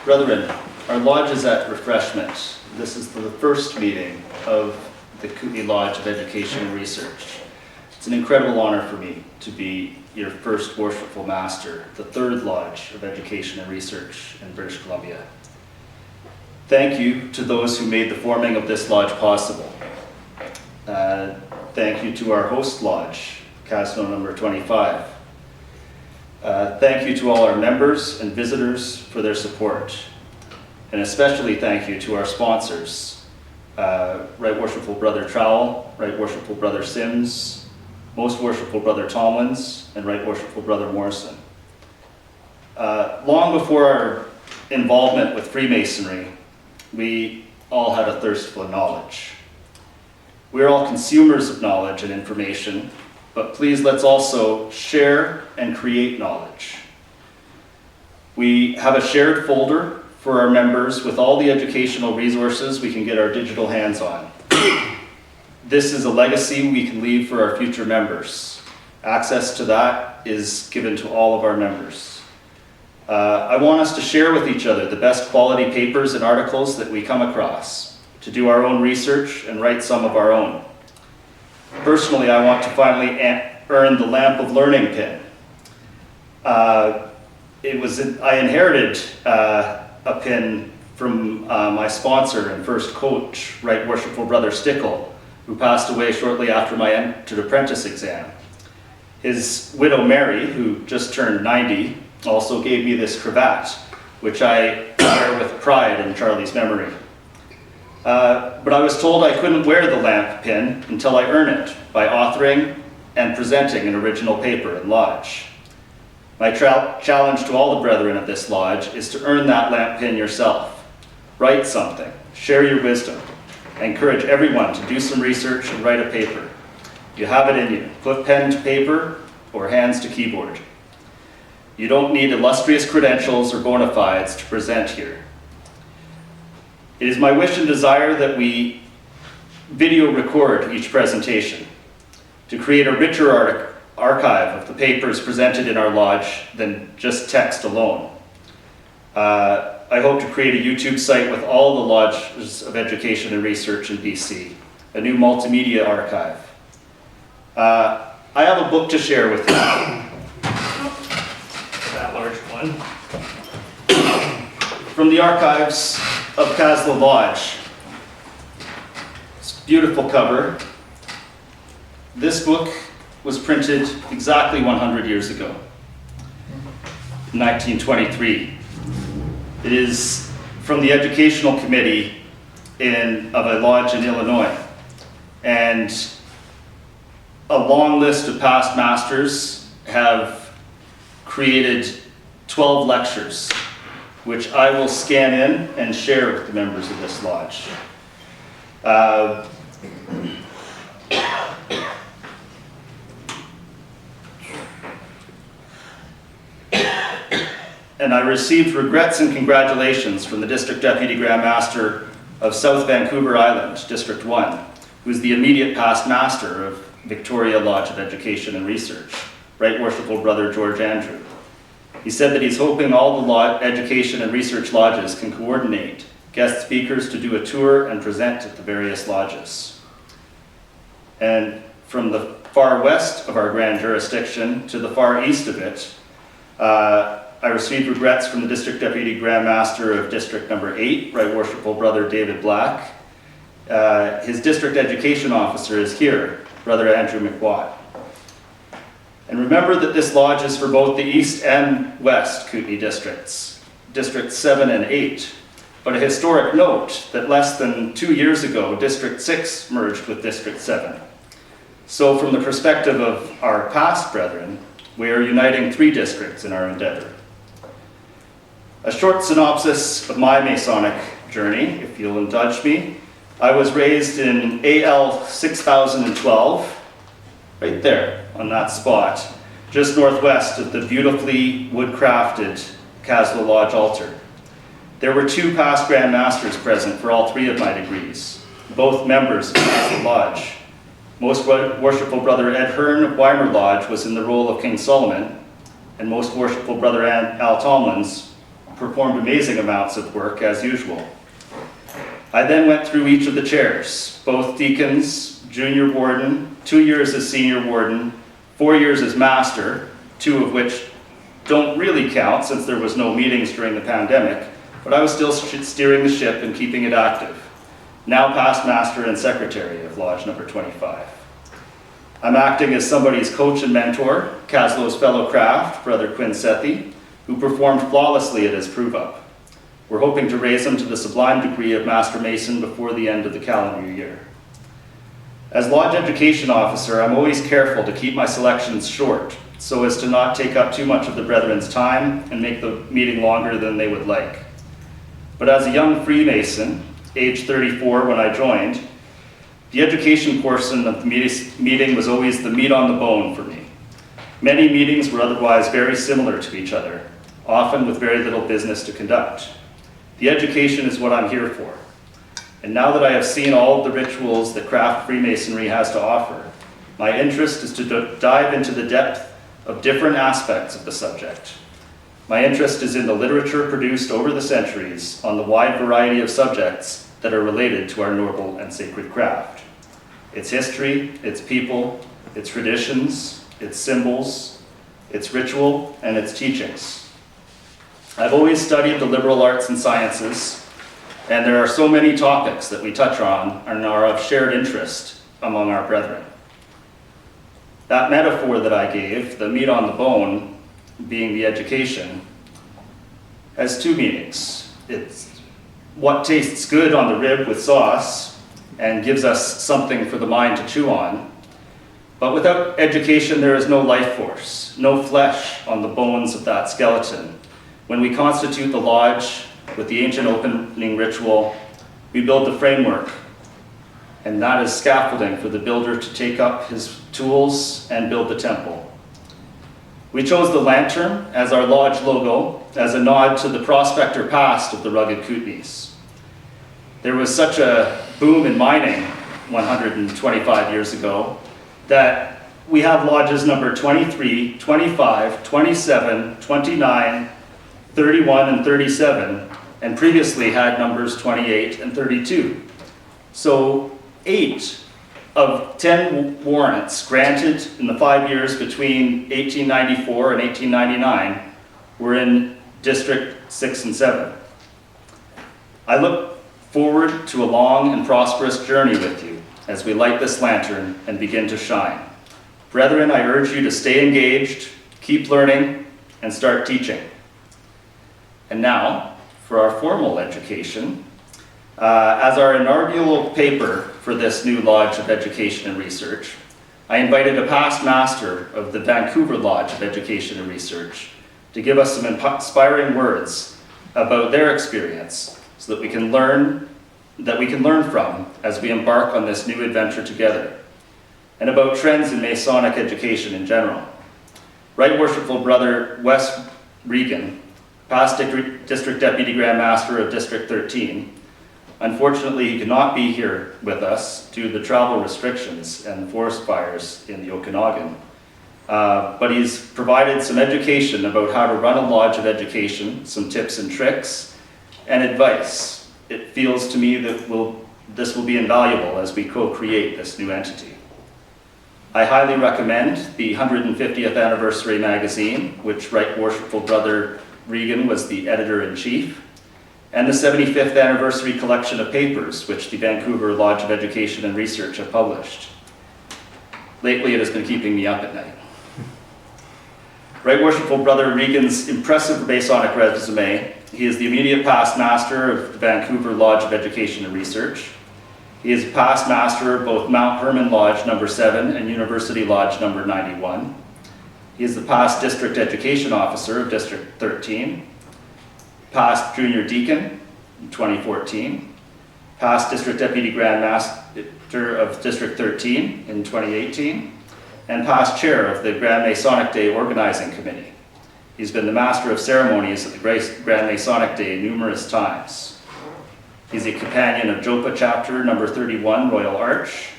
Brethren, our lodge is at refreshment. This is the first meeting of the Kootenay Lodge of Education and Research. It's an incredible honor for me to be your first worshipful master, the third Lodge of Education and Research in British Columbia. Thank you to those who made the forming of this lodge possible. Thank you to our host lodge, Casino number 25. Thank you to all our members and visitors for their support. And especially thank you to our sponsors, Right Worshipful Brother Trowell, Right Worshipful Brother Sims, Most Worshipful Brother Tomlins, and Right Worshipful Brother Morrison. Long before our involvement with Freemasonry, we all had a thirst for knowledge. We're all consumers of knowledge and information, but please let's also share and create knowledge. We have a shared folder for our members with all the educational resources we can get our digital hands on. This is a legacy we can leave for our future members. Access to that is given to all of our members. I want us to share with each other the best quality papers and articles that we come across, to do our own research and write some of our own. Personally, I want to finally earn the Lamp of Learning pin. I inherited a pin from my sponsor and first coach, Right Worshipful Brother Stickle, who passed away shortly after my entered apprentice exam. His widow Mary, who just turned 90, also gave me this cravat, which I wear with pride in Charlie's memory. But I was told I couldn't wear the lamp pin until I earn it by authoring and presenting an original paper in Lodge. My challenge to all the brethren of this Lodge is to earn that lamp pin yourself. Write something, share your wisdom. I encourage everyone to do some research and write a paper. You have it in you. Put pen to paper or hands to keyboard. You don't need illustrious credentials or bona fides to present here. It is my wish and desire that we video record each presentation to create a richer archive of the papers presented in our lodge than just text alone. I hope to create a YouTube site with all the lodges of education and research in BC, a new multimedia archive. I have a book to share with you. That large one. From the archives of KLEaR Lodge. It's a beautiful cover. This book was printed exactly 100 years ago, 1923. It is from the Educational Committee of a lodge in Illinois. And a long list of past masters have created 12 lectures, which I will scan in and share with the members of this lodge. And I received regrets and congratulations from the District Deputy Grand Master of South Vancouver Island, District 1, who is the immediate past master of Victoria Lodge of Education and Research, Right Worshipful Brother George Andrew. He said that he's hoping all the education and research lodges can coordinate guest speakers to do a tour and present at the various lodges. And from the far west of our grand jurisdiction to the far east of it, I received regrets from the District Deputy Grand Master of District number 8, Right Worshipful Brother David Black. His district education officer is here, Brother Andrew McWatt. And remember that this lodge is for both the East and West Kootenay districts, Districts 7 and 8. But a historic note that less than 2 years ago, District 6 merged with District 7. So from the perspective of our past brethren, we are uniting 3 districts in our endeavor. A short synopsis of my Masonic journey, if you'll indulge me. I was raised in AL 6012, right there on that spot, just northwest of the beautifully wood-crafted KLEaR Lodge altar. There were 2 past Grand Masters present for all 3 of my degrees, both members of KLEaR Lodge. Most Worshipful Brother Ed Hearn of Weimer Lodge was in the role of King Solomon, and Most Worshipful Brother Al Tomlins performed amazing amounts of work as usual. I then went through each of the chairs, both deacons, junior warden, 2 years as senior warden, 4 years as master, 2 of which don't really count since there was no meetings during the pandemic, but I was still steering the ship and keeping it active. Now past master and secretary of Lodge number 25. I'm acting as somebody's coach and mentor, Caslow's fellow craft, Brother Quinn Sethi, who performed flawlessly at his prove-up. We're hoping to raise him to the sublime degree of Master Mason before the end of the calendar year. As Lodge Education Officer, I'm always careful to keep my selections short, so as to not take up too much of the brethren's time and make the meeting longer than they would like. But as a young Freemason, age 34 when I joined, the education portion of the meeting was always the meat on the bone for me. Many meetings were otherwise very similar to each other, often with very little business to conduct. The education is what I'm here for. And now that I have seen all of the rituals that craft Freemasonry has to offer, my interest is to dive into the depth of different aspects of the subject. My interest is in the literature produced over the centuries on the wide variety of subjects that are related to our noble and sacred craft. Its history, its people, its traditions, its symbols, its ritual, and its teachings. I've always studied the liberal arts and sciences, and there are so many topics that we touch on and are of shared interest among our brethren. That metaphor that I gave, the meat on the bone, being the education, has 2 meanings. It's what tastes good on the rib with sauce and gives us something for the mind to chew on. But without education, there is no life force, no flesh on the bones of that skeleton. When we constitute the lodge with the ancient opening ritual, we build the framework, and that is scaffolding for the builder to take up his tools and build the temple. We chose the lantern as our lodge logo as a nod to the prospector past of the rugged Kootenays. There was such a boom in mining 125 years ago that we have lodges number 23, 25, 27, 29, 31, and 37, and previously had numbers 28 and 32. So 8 of 10 warrants granted in the 5 years between 1894 and 1899 were in District 6 and 7. I look forward to a long and prosperous journey with you as we light this lantern and begin to shine. Brethren, I urge you to stay engaged, keep learning, and start teaching. And now, for our formal education, as our inaugural paper for this new Lodge of Education and Research, I invited a past master of the Vancouver Lodge of Education and Research to give us some inspiring words about their experience so that we can learn from as we embark on this new adventure together, and about trends in Masonic education in general. Right Worshipful Brother Wes Regan, past District Deputy Grand Master of District 13. Unfortunately, he could not be here with us due to the travel restrictions and the forest fires in the Okanagan. But he's provided some education about how to run a lodge of education, some tips and tricks, and advice. It feels to me that this will be invaluable as we co-create this new entity. I highly recommend the 150th Anniversary magazine, which Right Worshipful Brother Regan was the editor-in-chief, and the 75th Anniversary collection of papers, which the Vancouver Lodge of Education and Research have published. Lately, it has been keeping me up at night. Right Worshipful Brother Regan's impressive Masonic resume. He is the immediate past master of the Vancouver Lodge of Education and Research. He is a past master of both Mount Herman Lodge number 7 and University Lodge number 91. He is the past District Education Officer of District 13, past Junior Deacon in 2014, past District Deputy Grand Master of District 13 in 2018, and past Chair of the Grand Masonic Day Organizing Committee. He's been the Master of Ceremonies at the Grand Masonic Day numerous times. He's a companion of JOPA Chapter number 31, Royal Arch,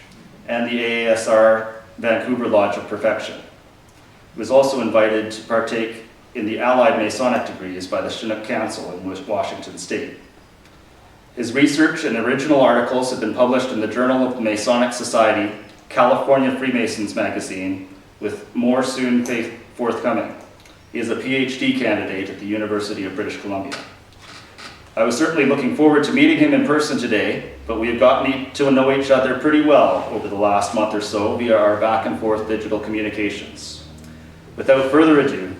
and the AASR Vancouver Lodge of Perfection. He was also invited to partake in the Allied Masonic degrees by the Chinook Council in Washington State. His research and original articles have been published in the Journal of the Masonic Society, California Freemasons magazine, with more soon forthcoming. He is a PhD candidate at the University of British Columbia. I was certainly looking forward to meeting him in person today, but we have gotten to know each other pretty well over the last month or so via our back and forth digital communications. Without further ado,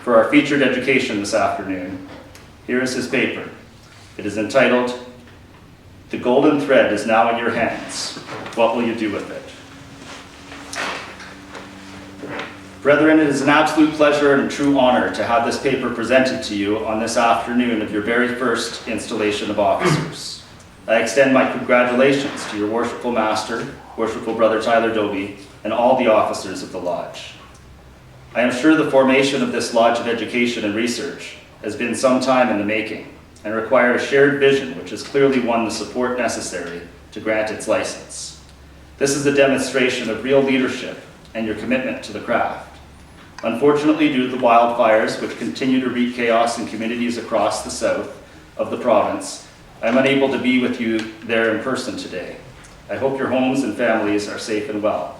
for our featured education this afternoon, here is his paper. It is entitled, "The Golden Thread is Now in Your Hands. What will you do with it?" Brethren, it is an absolute pleasure and a true honor to have this paper presented to you on this afternoon of your very first installation of officers. I extend my congratulations to your worshipful master, worshipful brother Tyler Dobie, and all the officers of the Lodge. I am sure the formation of this Lodge of Education and Research has been some time in the making and required a shared vision which has clearly won the support necessary to grant its license. This is a demonstration of real leadership and your commitment to the craft. Unfortunately, due to the wildfires which continue to wreak chaos in communities across the south of the province, I am unable to be with you there in person today. I hope your homes and families are safe and well.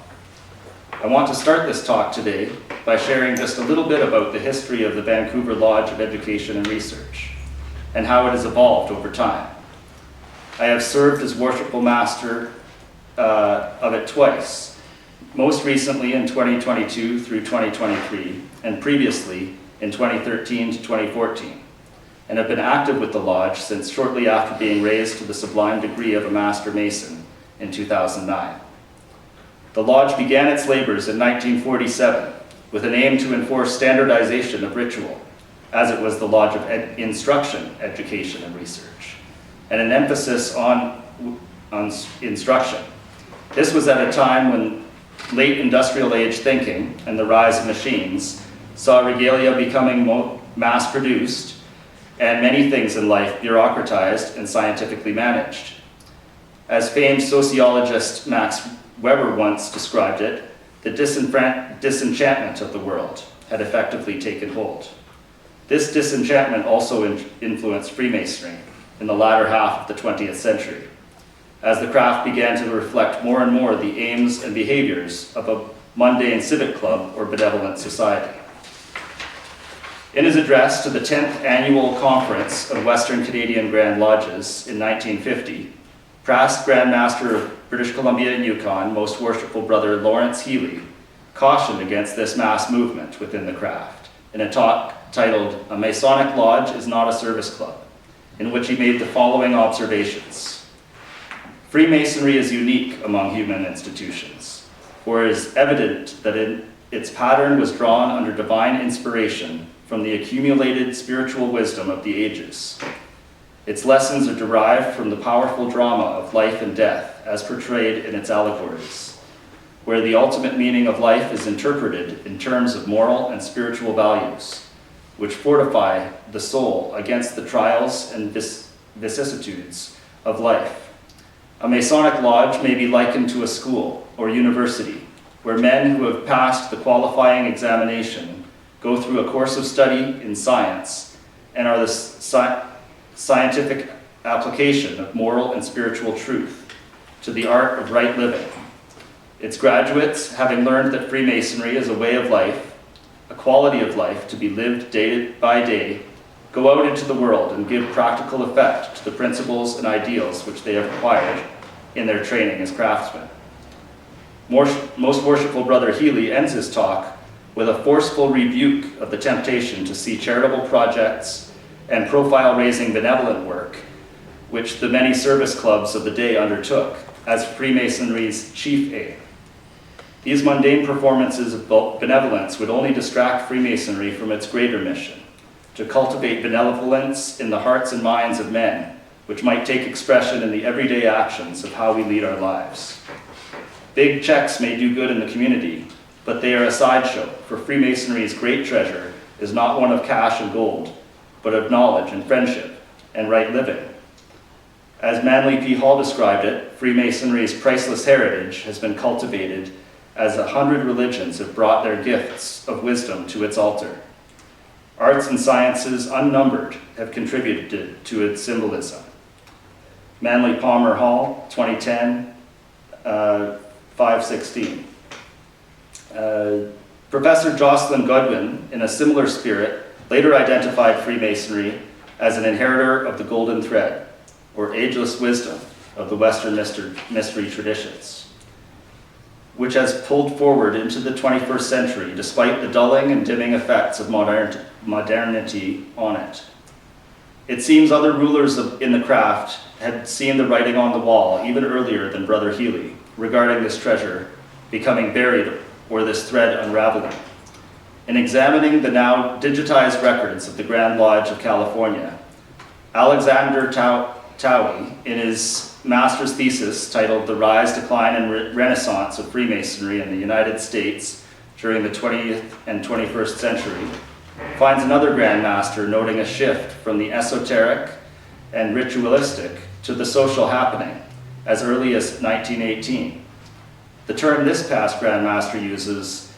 I want to start this talk today by sharing just a little bit about the history of the Vancouver Lodge of Education and Research and how it has evolved over time. I have served as worshipful master of it twice, most recently in 2022 through 2023, and previously in 2013 to 2014, and have been active with the Lodge since shortly after being raised to the sublime degree of a Master Mason in 2009. The Lodge began its labors in 1947 with an aim to enforce standardization of ritual, as it was the Lodge of Instruction, Education, and Research, and an emphasis on instruction. This was at a time when late industrial age thinking and the rise of machines saw regalia becoming mass-produced and many things in life bureaucratized and scientifically managed. As famed sociologist Max Weber once described it, the disenchantment of the world had effectively taken hold. This disenchantment also influenced Freemasonry in the latter half of the 20th century, as the craft began to reflect more and more the aims and behaviors of a mundane civic club or benevolent society. In his address to the 10th Annual Conference of Western Canadian Grand Lodges in 1950, past Grand Master of British Columbia and Yukon, Most Worshipful Brother Lawrence Healy, cautioned against this mass movement within the craft in a talk titled, "A Masonic Lodge is Not a Service Club," in which he made the following observations. Freemasonry is unique among human institutions, for it is evident that its pattern was drawn under divine inspiration from the accumulated spiritual wisdom of the ages. Its lessons are derived from the powerful drama of life and death as portrayed in its allegories, where the ultimate meaning of life is interpreted in terms of moral and spiritual values, which fortify the soul against the trials and vicissitudes of life. A Masonic lodge may be likened to a school or university, where men who have passed the qualifying examination go through a course of study in science and are the scientific application of moral and spiritual truth to the art of right living. Its graduates, having learned that Freemasonry is a way of life, a quality of life to be lived day by day, go out into the world and give practical effect to the principles and ideals which they have acquired in their training as craftsmen. Most Worshipful Brother Healy ends his talk with a forceful rebuke of the temptation to see charitable projects and profile-raising benevolent work, which the many service clubs of the day undertook as Freemasonry's chief aim. These mundane performances of benevolence would only distract Freemasonry from its greater mission, to cultivate benevolence in the hearts and minds of men, which might take expression in the everyday actions of how we lead our lives. Big checks may do good in the community, but they are a sideshow, for Freemasonry's great treasure is not one of cash and gold, but of knowledge and friendship and right living. As Manly P. Hall described it, Freemasonry's priceless heritage has been cultivated as 100 religions have brought their gifts of wisdom to its altar. Arts and sciences unnumbered have contributed to its symbolism. Manly Palmer Hall, 2010, 516. Professor Jocelyn Godwin, in a similar spirit, later identified Freemasonry as an inheritor of the golden thread, or ageless wisdom of the Western mystery traditions, which has pulled forward into the 21st century despite the dulling and dimming effects of modernity on it. It seems other rulers in the craft had seen the writing on the wall even earlier than Brother Healy regarding this treasure becoming buried or this thread unraveling. In examining the now digitized records of the Grand Lodge of California, Alexander Towie, in his master's thesis titled The Rise, Decline, and Renaissance of Freemasonry in the United States during the 20th and 21st century, finds another Grand Master noting a shift from the esoteric and ritualistic to the social happening as early as 1918. The term this past Grand Master uses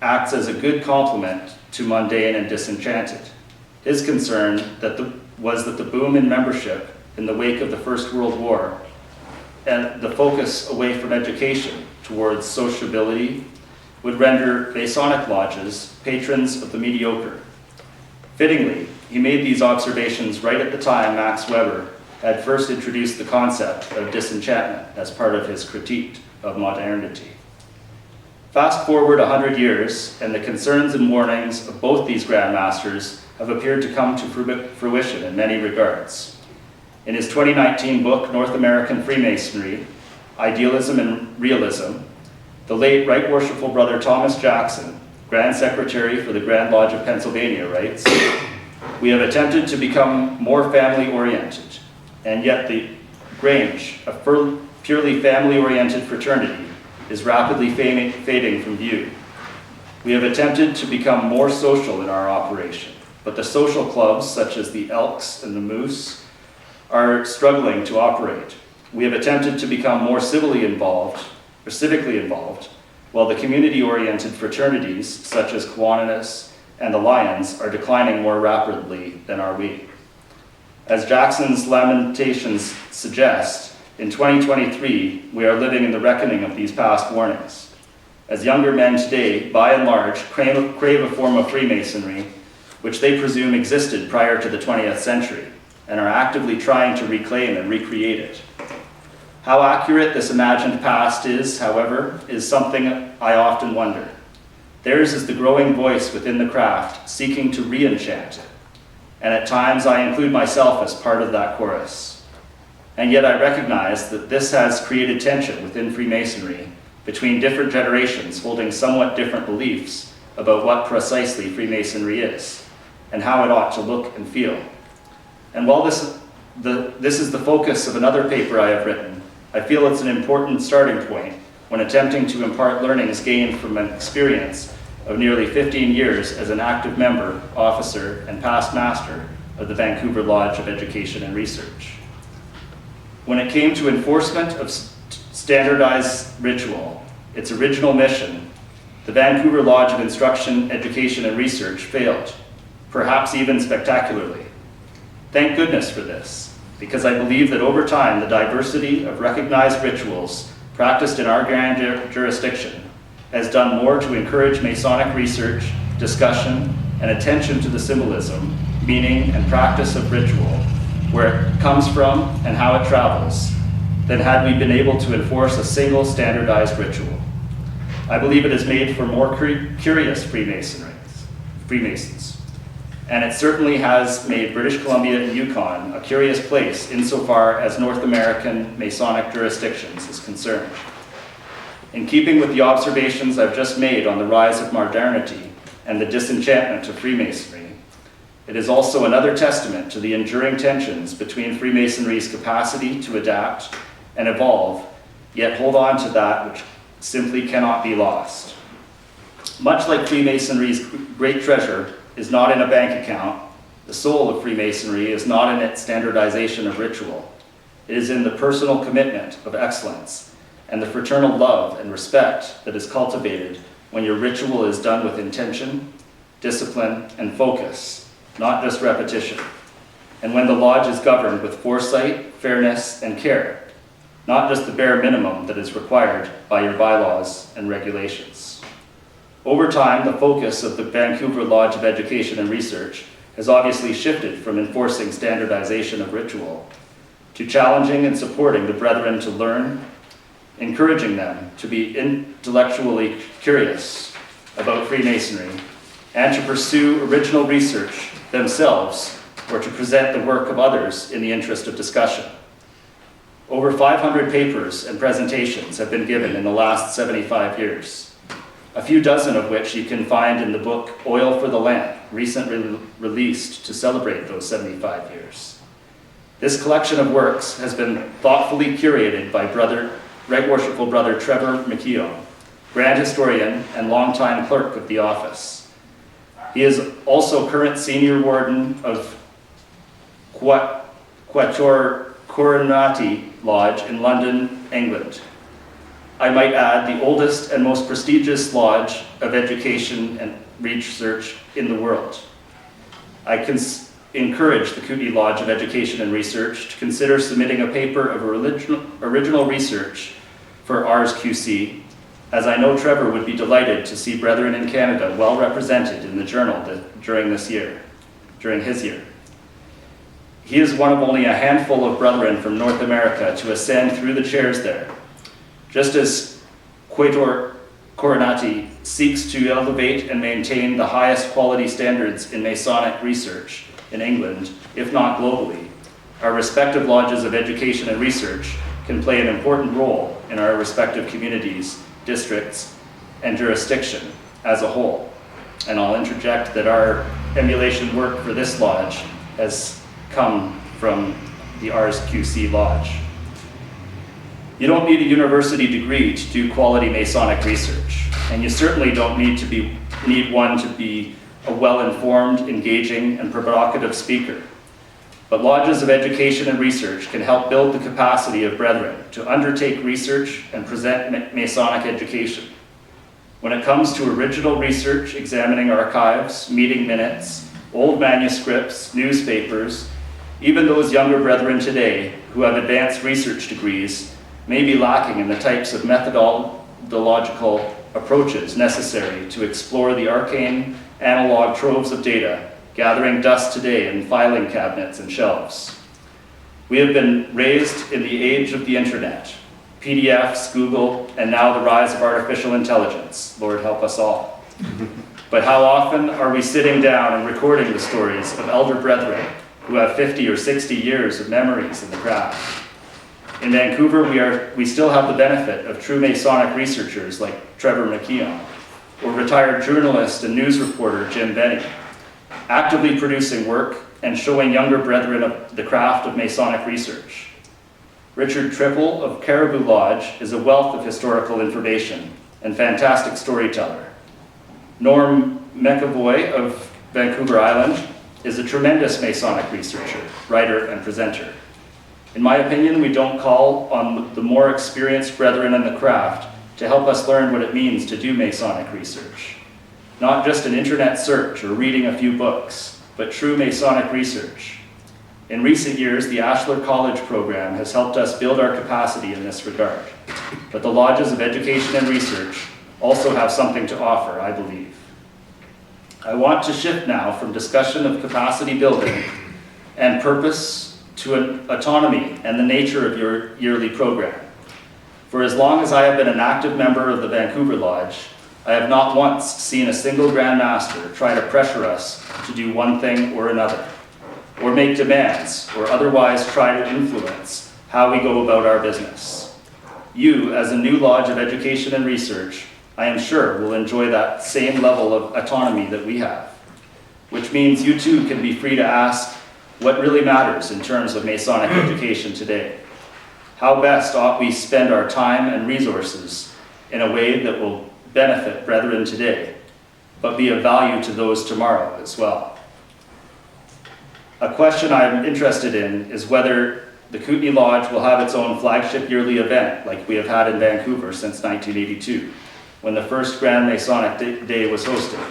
acts as a good complement to mundane and disenchanted. His concern was that the boom in membership in the wake of the First World War and the focus away from education towards sociability would render Masonic lodges patrons of the mediocre. Fittingly, he made these observations right at the time Max Weber had first introduced the concept of disenchantment as part of his critique of modernity. Fast forward 100 years, and the concerns and warnings of both these Grand Masters have appeared to come to fruition in many regards. In his 2019 book, North American Freemasonry, Idealism and Realism, the late Right Worshipful Brother Thomas Jackson, Grand Secretary for the Grand Lodge of Pennsylvania, writes, "We have attempted to become more family-oriented, and yet the Grange, a purely family-oriented fraternity, is rapidly fading from view. We have attempted to become more social in our operation, but the social clubs, such as the Elks and the Moose, are struggling to operate. We have attempted to become more civically involved, while the community-oriented fraternities, such as Kiwanis and the Lions, are declining more rapidly than are we." As Jackson's lamentations suggest, in 2023, we are living in the reckoning of these past warnings. As younger men today, by and large, crave a form of Freemasonry which they presume existed prior to the 20th century, and are actively trying to reclaim and recreate it. How accurate this imagined past is, however, is something I often wonder. Theirs is the growing voice within the craft seeking to re-enchant it, and at times I include myself as part of that chorus. And yet I recognize that this has created tension within Freemasonry between different generations holding somewhat different beliefs about what precisely Freemasonry is, and how it ought to look and feel. And while this is the focus of another paper I have written, I feel it's an important starting point when attempting to impart learnings gained from an experience of nearly 15 years as an active member, officer, and past master of the Vancouver Lodge of Education and Research. When it came to enforcement of standardized ritual, its original mission, the Vancouver Lodge of Instruction, Education, and Research failed, perhaps even spectacularly. Thank goodness for this, because I believe that over time, the diversity of recognized rituals practiced in our grand jurisdiction has done more to encourage Masonic research, discussion, and attention to the symbolism, meaning, and practice of ritual, where it comes from and how it travels, than had we been able to enforce a single standardized ritual. I believe it has made for more curious Freemasons, and it certainly has made British Columbia and Yukon a curious place insofar as North American Masonic jurisdictions is concerned. In keeping with the observations I've just made on the rise of modernity and the disenchantment of Freemasonry, it is also another testament to the enduring tensions between Freemasonry's capacity to adapt and evolve, yet hold on to that which simply cannot be lost. Much like Freemasonry's great treasure is not in a bank account, the soul of Freemasonry is not in its standardization of ritual. It is in the personal commitment of excellence and the fraternal love and respect that is cultivated when your ritual is done with intention discipline, and focus, not just repetition. And when the lodge is governed with foresight, fairness, and care, not just the bare minimum that is required by your bylaws and regulations. Over time, the focus of the Vancouver Lodge of Education and Research has obviously shifted from enforcing standardization of ritual to challenging and supporting the brethren to learn, encouraging them to be intellectually curious about Freemasonry, and to pursue original research themselves or to present the work of others in the interest of discussion. Over 500 papers and presentations have been given in the last 75 years, a few dozen of which you can find in the book Oil for the Lamp, recently released to celebrate those 75 years. This collection of works has been thoughtfully curated by Right Worshipful Brother Trevor McKeown, Grand Historian and longtime clerk of the office. He is also current Senior Warden of Kootenay Lodge in London, England. I might add, the oldest and most prestigious lodge of education and research in the world. I encourage the Kootenay Lodge of Education and Research to consider submitting a paper of original research for RSQC, as I know Trevor would be delighted to see brethren in Canada well represented in the journal during his year. He is one of only a handful of brethren from North America to ascend through the chairs there. Just as Kootenay seeks to elevate and maintain the highest quality standards in Masonic research in England, if not globally, our respective lodges of education and research can play an important role in our respective communities, districts, and jurisdiction as a whole. And I'll interject that our emulation work for this lodge has come from the RSQC Lodge. You don't need a university degree to do quality Masonic research, and you certainly don't need one to be a well-informed, engaging, and provocative speaker. But lodges of education and research can help build the capacity of brethren to undertake research and present Masonic education. When it comes to original research, examining archives, meeting minutes, old manuscripts, newspapers, even those younger brethren today who have advanced research degrees may be lacking in the types of methodological approaches necessary to explore the arcane analog troves of data gathering dust today in filing cabinets and shelves. We have been raised in the age of the internet, PDFs, Google, and now the rise of artificial intelligence. Lord help us all. But how often are we sitting down and recording the stories of elder brethren who have 50 or 60 years of memories in the craft? In Vancouver, we still have the benefit of true Masonic researchers like Trevor McKeown, or retired journalist and news reporter Jim Benny, actively producing work and showing younger brethren of the craft of Masonic research. Richard Triple of Caribou Lodge is a wealth of historical information and fantastic storyteller. Norm McAvoy of Vancouver Island is a tremendous Masonic researcher, writer, and presenter. In my opinion, we don't call on the more experienced brethren in the craft to help us learn what it means to do Masonic research. Not just an internet search or reading a few books, but true Masonic research. In recent years, the Ashler College program has helped us build our capacity in this regard. But the lodges of education and research also have something to offer, I believe. I want to shift now from discussion of capacity building and purpose to an autonomy and the nature of your yearly program. For as long as I have been an active member of the Vancouver Lodge, I have not once seen a single Grand Master try to pressure us to do one thing or another, or make demands, or otherwise try to influence how we go about our business. You, as a new Lodge of Education and Research, I am sure will enjoy that same level of autonomy that we have, which means you too can be free to ask what really matters in terms of Masonic education today. How best ought we spend our time and resources in a way that will benefit brethren today, but be of value to those tomorrow as well? A question I'm interested in is whether the Kootenay Lodge will have its own flagship yearly event like we have had in Vancouver since 1982, when the first Grand Masonic Day was hosted.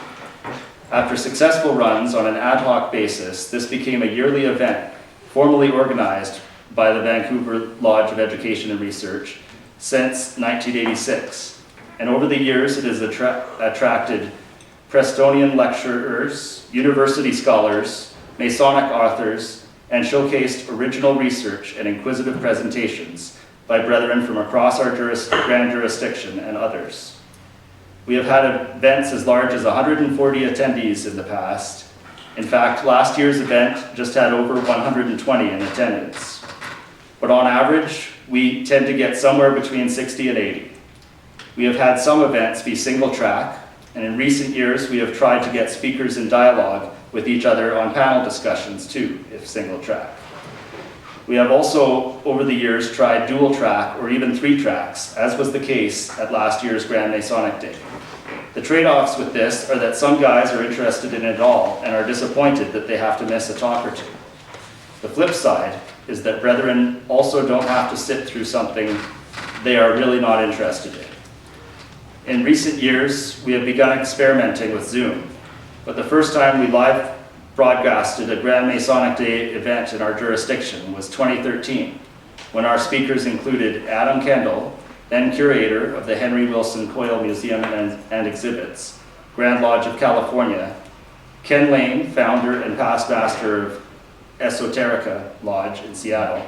After successful runs on an ad hoc basis, this became a yearly event formally organized by the Vancouver Lodge of Education and Research since 1986. And over the years, it has attracted Prestonian lecturers, university scholars, Masonic authors, and showcased original research and inquisitive presentations by brethren from across our grand jurisdiction and others. We have had events as large as 140 attendees in the past. In fact, last year's event just had over 120 in attendance. But on average, we tend to get somewhere between 60 and 80. We have had some events be single track, and in recent years, we have tried to get speakers in dialogue with each other on panel discussions too, if single track. We have also, over the years, tried dual track or even 3 tracks, as was the case at last year's Grand Masonic Day. The trade-offs with this are that some guys are interested in it all and are disappointed that they have to miss a talk or two. The flip side is that brethren also don't have to sit through something they are really not interested in. In recent years, we have begun experimenting with Zoom, but the first time we live broadcasted a Grand Masonic Day event in our jurisdiction was 2013, when our speakers included Adam Kendall, then curator of the Henry Wilson Coyle Museum and Exhibits, Grand Lodge of California, Ken Lane, founder and past master of Esoterica Lodge in Seattle,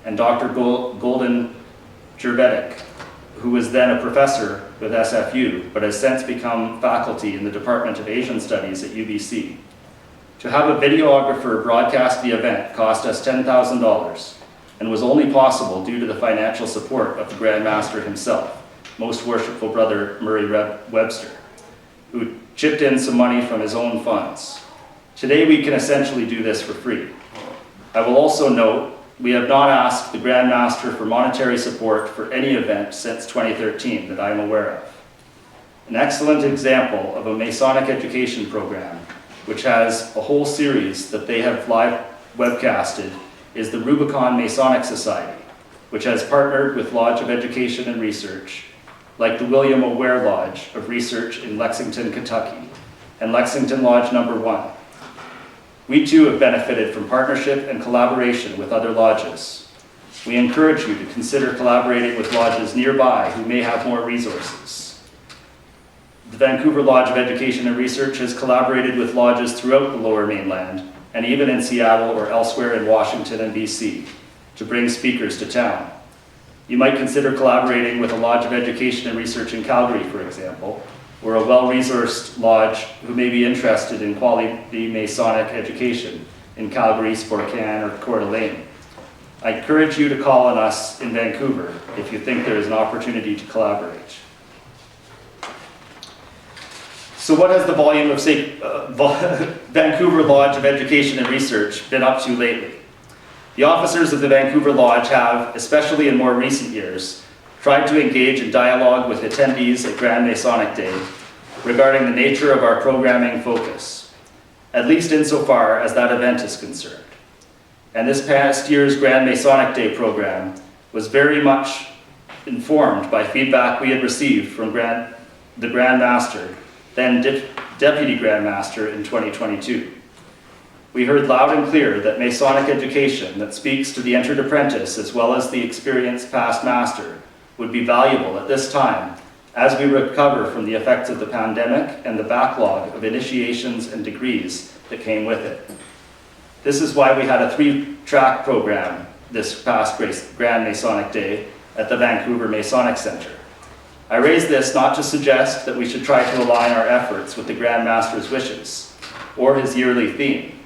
and Dr. Golden Jerbetic, who was then a professor with SFU, but has since become faculty in the Department of Asian Studies at UBC. To have a videographer broadcast the event cost us $10,000 and was only possible due to the financial support of the Grand Master himself, Most Worshipful Brother Murray Webster, who chipped in some money from his own funds. Today we can essentially do this for free. I will also note we have not asked the Grand Master for monetary support for any event since 2013 that I am aware of. An excellent example of a Masonic education program, which has a whole series that they have live webcasted, is the Rubicon Masonic Society, which has partnered with Lodge of Education and Research, like the William O'Ware Lodge of Research in Lexington, Kentucky, and Lexington Lodge No. 1. We too have benefited from partnership and collaboration with other lodges. We encourage you to consider collaborating with lodges nearby who may have more resources. The Vancouver Lodge of Education and Research has collaborated with lodges throughout the Lower Mainland, and even in Seattle or elsewhere in Washington and BC, to bring speakers to town. You might consider collaborating with a Lodge of Education and Research in Calgary, for example, or a well-resourced lodge who may be interested in quality Masonic education in Calgary, Spokane, or Coeur d'Alene. I encourage you to call on us in Vancouver if you think there is an opportunity to collaborate. So what has the volume of Vancouver Lodge of Education and Research been up to lately? The officers of the Vancouver Lodge have, especially in more recent years, tried to engage in dialogue with attendees at Grand Masonic Day regarding the nature of our programming focus, at least insofar as that event is concerned. And this past year's Grand Masonic Day program was very much informed by feedback we had received from the Grand Master, then Deputy Grand Master in 2022. We heard loud and clear that Masonic education that speaks to the entered apprentice as well as the experienced past master would be valuable at this time as we recover from the effects of the pandemic and the backlog of initiations and degrees that came with it. This is why we had a 3-track program this past Grand Masonic Day at the Vancouver Masonic Centre. I raise this not to suggest that we should try to align our efforts with the Grand Master's wishes, or his yearly theme,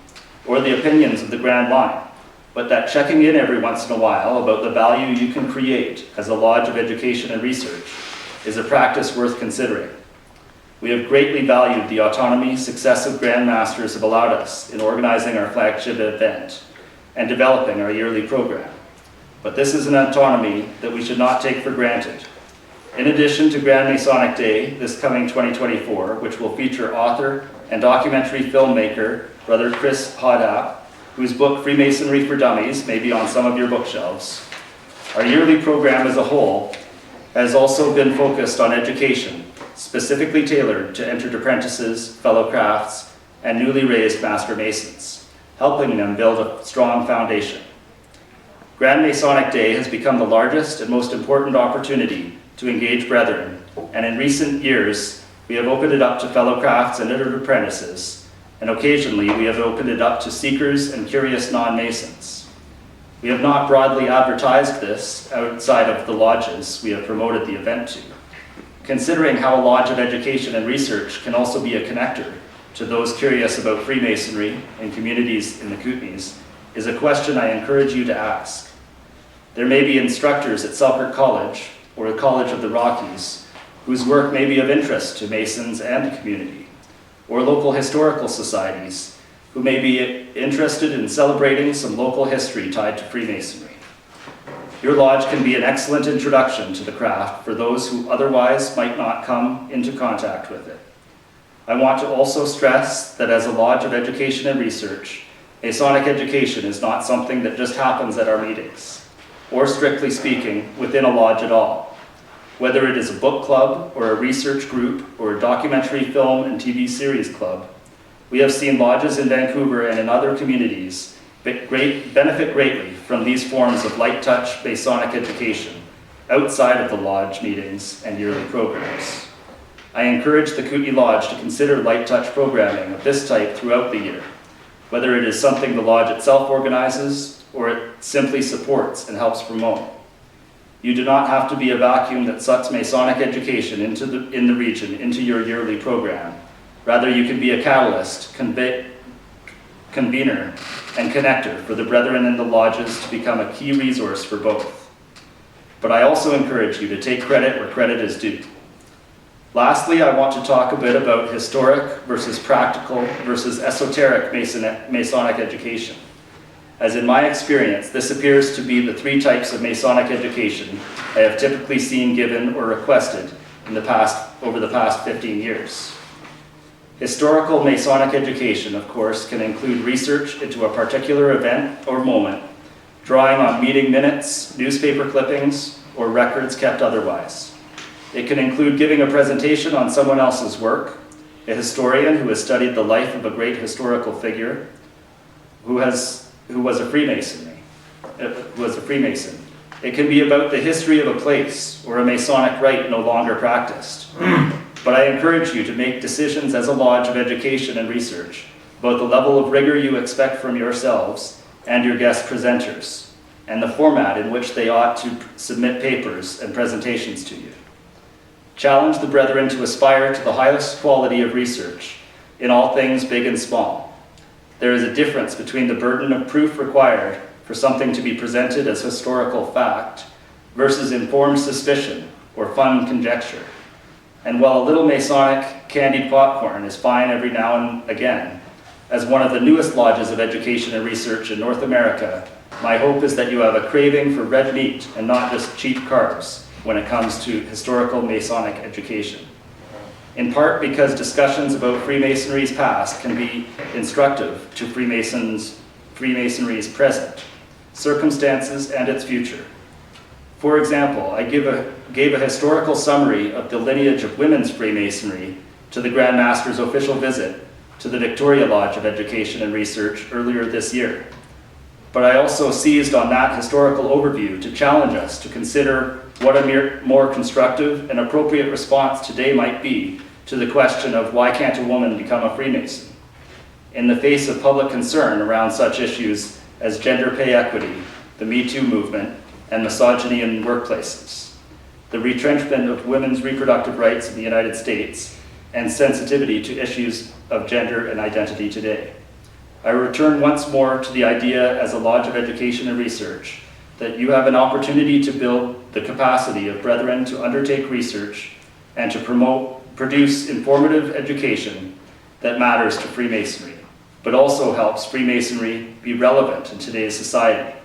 or the opinions of the Grand Line, but that checking in every once in a while about the value you can create as a Lodge of Education and Research is a practice worth considering. We have greatly valued the autonomy successive Grand Masters have allowed us in organizing our flagship event and developing our yearly program. But this is an autonomy that we should not take for granted. In addition to Grand Masonic Day, this coming 2024, which will feature author and documentary filmmaker, Brother Chris Hoddap, whose book Freemasonry for Dummies may be on some of your bookshelves. Our yearly program as a whole has also been focused on education, specifically tailored to entered apprentices, fellow crafts, and newly raised Master Masons, helping them build a strong foundation. Grand Masonic Day has become the largest and most important opportunity to engage brethren, and in recent years, we have opened it up to fellow crafts and apprentices, and occasionally we have opened it up to seekers and curious non-Masons. We have not broadly advertised this outside of the lodges we have promoted the event to. Considering how a Lodge of Education and Research can also be a connector to those curious about Freemasonry and communities in the Kootenays is a question I encourage you to ask. There may be instructors at Selkirk College or the College of the Rockies whose work may be of interest to Masons and the community, or local historical societies who may be interested in celebrating some local history tied to Freemasonry. Your lodge can be an excellent introduction to the craft for those who otherwise might not come into contact with it. I want to also stress that as a Lodge of Education and Research, Masonic education is not something that just happens at our meetings, or strictly speaking, within a lodge at all. Whether it is a book club, or a research group, or a documentary film and TV series club, we have seen lodges in Vancouver and in other communities benefit greatly from these forms of light touch Masonic education outside of the lodge meetings and yearly programs. I encourage the Kootenay Lodge to consider light touch programming of this type throughout the year, whether it is something the lodge itself organizes or it simply supports and helps promote. You do not have to be a vacuum that sucks Masonic education in the region into your yearly program. Rather, you can be a catalyst, convener, and connector for the brethren in the lodges to become a key resource for both. But I also encourage you to take credit where credit is due. Lastly, I want to talk a bit about historic versus practical versus esoteric Masonic education. As in my experience, this appears to be the three types of Masonic education I have typically seen given or requested over the past 15 years. Historical Masonic education, of course, can include research into a particular event or moment, drawing on meeting minutes, newspaper clippings, or records kept otherwise. It can include giving a presentation on someone else's work, a historian who has studied the life of a great historical figure, who was a Freemason. It can be about the history of a place or a Masonic rite no longer practiced. But I encourage you to make decisions as a Lodge of Education and Research about the level of rigor you expect from yourselves and your guest presenters, and the format in which they ought to submit papers and presentations to you. Challenge the brethren to aspire to the highest quality of research in all things big and small. There is a difference between the burden of proof required for something to be presented as historical fact versus informed suspicion or fun conjecture. And while a little Masonic candied popcorn is fine every now and again, as one of the newest lodges of education and research in North America, my hope is that you have a craving for red meat and not just cheap carbs when it comes to historical Masonic education. In part because discussions about Freemasonry's past can be instructive to Freemasonry's present, circumstances, and its future. For example, I gave a historical summary of the lineage of women's Freemasonry to the Grand Master's official visit to the Victoria Lodge of Education and Research earlier this year. But I also seized on that historical overview to challenge us to consider what a more constructive and appropriate response today might be to the question of why can't a woman become a Freemason? In the face of public concern around such issues as gender pay equity, the Me Too movement, and misogyny in workplaces, the retrenchment of women's reproductive rights in the United States, and sensitivity to issues of gender and identity today. I return once more to the idea as a Lodge of Education and Research that you have an opportunity to build the capacity of brethren to undertake research and to produce informative education that matters to Freemasonry, but also helps Freemasonry be relevant in today's society.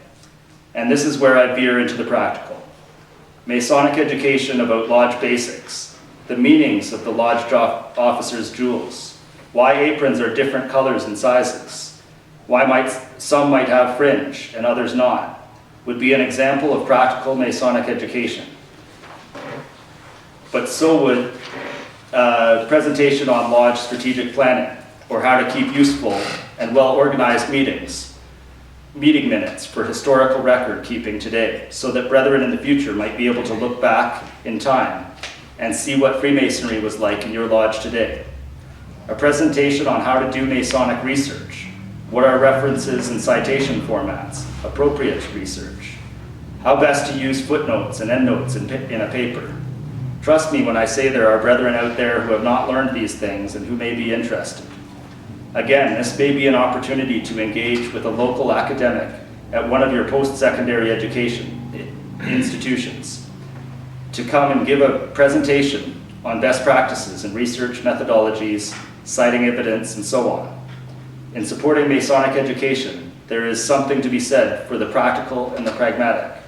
And this is where I veer into the practical. Masonic education about lodge basics, the meanings of the lodge officer's jewels, why aprons are different colors and sizes, why some might have fringe and others not, would be an example of practical Masonic education. But so would a presentation on lodge strategic planning, or how to keep useful and well-organized meeting minutes for historical record keeping today, so that brethren in the future might be able to look back in time and see what Freemasonry was like in your lodge today. A presentation on how to do Masonic research, what are references and citation formats, appropriate research, how best to use footnotes and endnotes in a paper. Trust me when I say there are brethren out there who have not learned these things and who may be interested. Again, this may be an opportunity to engage with a local academic at one of your post-secondary education institutions to come and give a presentation on best practices and research methodologies, citing evidence, and so on. In supporting Masonic education, there is something to be said for the practical and the pragmatic.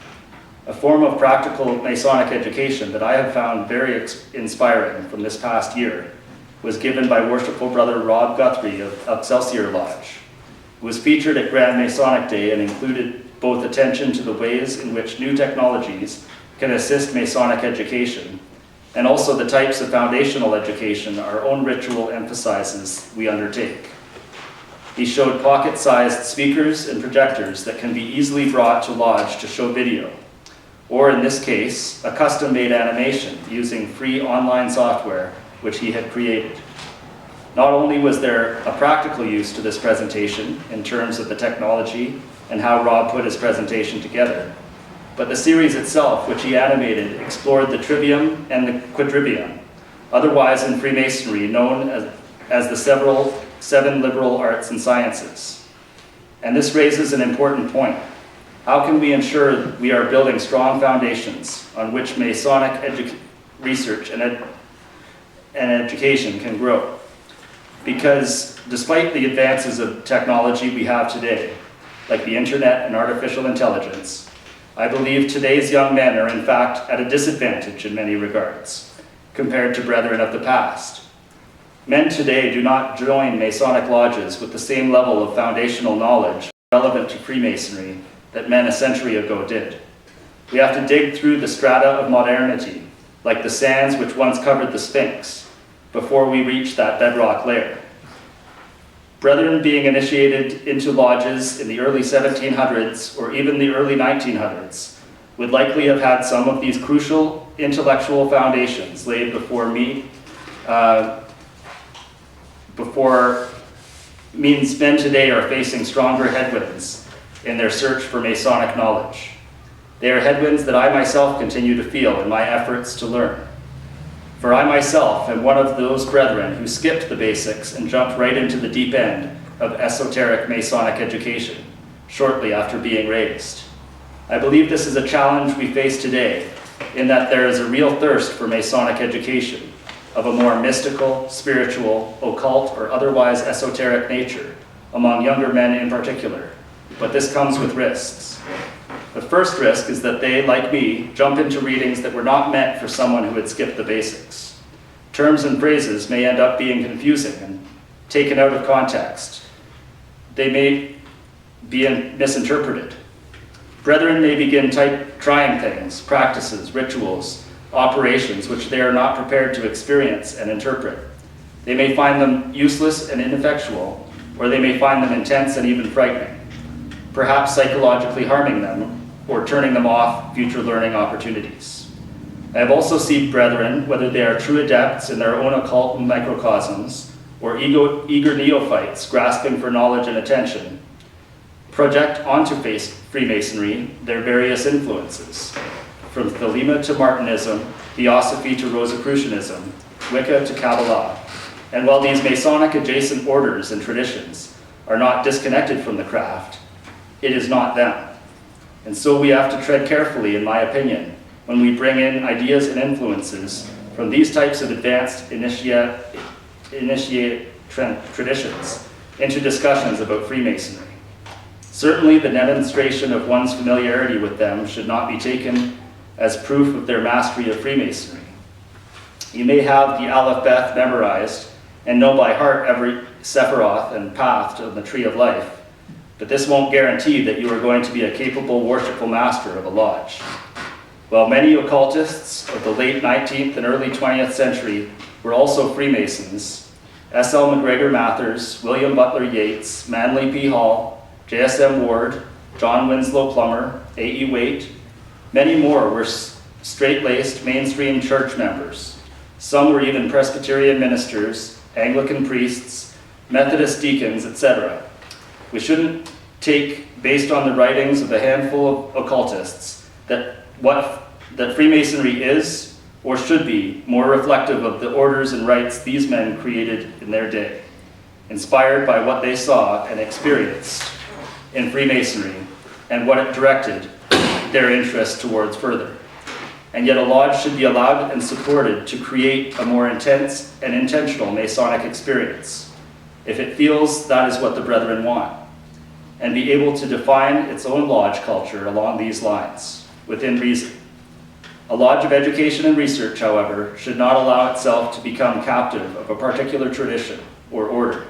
A form of practical Masonic education that I have found very inspiring from this past year was given by Worshipful Brother Rob Guthrie of Excelsior Lodge. It was featured at Grand Masonic Day and included both attention to the ways in which new technologies can assist Masonic education, and also the types of foundational education our own ritual emphasizes we undertake. He showed pocket-sized speakers and projectors that can be easily brought to Lodge to show video, or in this case, a custom-made animation using free online software which he had created. Not only was there a practical use to this presentation in terms of the technology and how Rob put his presentation together, but the series itself, which he animated, explored the trivium and the quadrivium, otherwise in Freemasonry known as the seven liberal arts and sciences. And this raises an important point. How can we ensure we are building strong foundations on which Masonic research and education can grow? Because despite the advances of technology we have today, like the internet and artificial intelligence, I believe today's young men are in fact at a disadvantage in many regards, compared to brethren of the past. Men today do not join Masonic lodges with the same level of foundational knowledge relevant to Freemasonry that men a century ago did. We have to dig through the strata of modernity, like the sands which once covered the Sphinx, before we reach that bedrock layer. Brethren being initiated into lodges in the early 1700s or even the early 1900s would likely have had some of these crucial intellectual foundations laid before means men today are facing stronger headwinds in their search for Masonic knowledge. They are headwinds that I myself continue to feel in my efforts to learn. For I myself am one of those brethren who skipped the basics and jumped right into the deep end of esoteric Masonic education shortly after being raised. I believe this is a challenge we face today, in that there is a real thirst for Masonic education of a more mystical, spiritual, occult, or otherwise esoteric nature among younger men in particular, but this comes with risks. The first risk is that they, like me, jump into readings that were not meant for someone who had skipped the basics. Terms and phrases may end up being confusing and taken out of context. They may be misinterpreted. Brethren may begin trying things, practices, rituals, operations which they are not prepared to experience and interpret. They may find them useless and ineffectual, or they may find them intense and even frightening, perhaps psychologically harming them or turning them off future learning opportunities. I have also seen brethren, whether they are true adepts in their own occult microcosms or eager neophytes grasping for knowledge and attention, project onto Freemasonry their various influences, from Thelema to Martinism, Theosophy to Rosicrucianism, Wicca to Kabbalah. And while these Masonic adjacent orders and traditions are not disconnected from the craft, it is not them. And so we have to tread carefully, in my opinion, when we bring in ideas and influences from these types of advanced initiate traditions into discussions about Freemasonry. Certainly the demonstration of one's familiarity with them should not be taken as proof of their mastery of Freemasonry. You may have the Aleph Beth memorized and know by heart every Sephiroth and path of the Tree of Life, but this won't guarantee that you are going to be a capable, worshipful master of a lodge. While many occultists of the late 19th and early 20th century were also Freemasons, S.L. McGregor Mathers, William Butler Yates, Manly P. Hall, J.S.M. Ward, John Winslow Plummer, A.E. Waite. Many more were straight-laced mainstream church members. Some were even Presbyterian ministers, Anglican priests, Methodist deacons, etc. We shouldn't take, based on the writings of a handful of occultists, that Freemasonry is, or should be, more reflective of the orders and rites these men created in their day, inspired by what they saw and experienced in Freemasonry and what it directed their interest towards further. And yet a lodge should be allowed and supported to create a more intense and intentional Masonic experience, if it feels that is what the brethren want, and be able to define its own lodge culture along these lines, within reason. A lodge of education and research, however, should not allow itself to become captive of a particular tradition or order,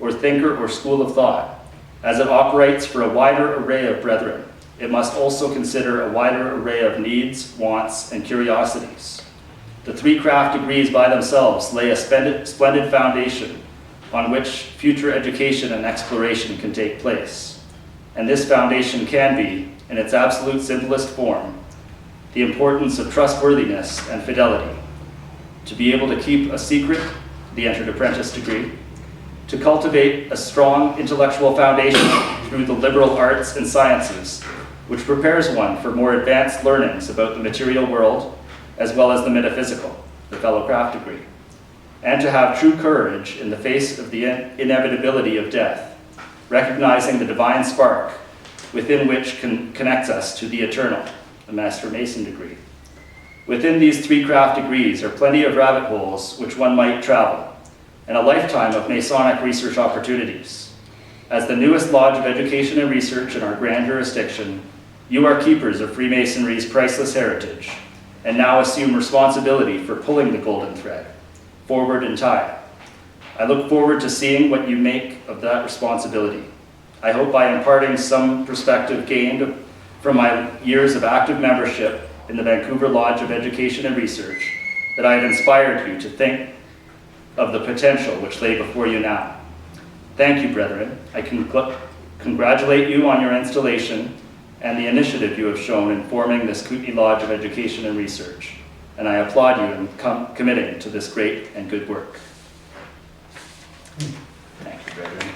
or thinker or school of thought. As it operates for a wider array of brethren, it must also consider a wider array of needs, wants, and curiosities. The 3 craft degrees by themselves lay a splendid foundation on which future education and exploration can take place. And this foundation can be, in its absolute simplest form, the importance of trustworthiness and fidelity, to be able to keep a secret, the entered apprentice degree, to cultivate a strong intellectual foundation through the liberal arts and sciences, which prepares one for more advanced learnings about the material world, as well as the metaphysical, the fellow craft degree, and to have true courage in the face of the inevitability of death, recognizing the divine spark within which connects us to the eternal, the Master Mason degree. Within these 3 craft degrees are plenty of rabbit holes which one might travel, and a lifetime of Masonic research opportunities. As the newest lodge of education and research in our grand jurisdiction, you are keepers of Freemasonry's priceless heritage, and now assume responsibility for pulling the golden thread forward in time. I look forward to seeing what you make of that responsibility. I hope by imparting some perspective gained from my years of active membership in the Vancouver Lodge of Education and Research that I have inspired you to think of the potential which lay before you now. Thank you, brethren. I congratulate you on your installation and the initiative you have shown in forming this Kootenay Lodge of Education and Research, and I applaud you in committing to this great and good work. Thank you, brethren.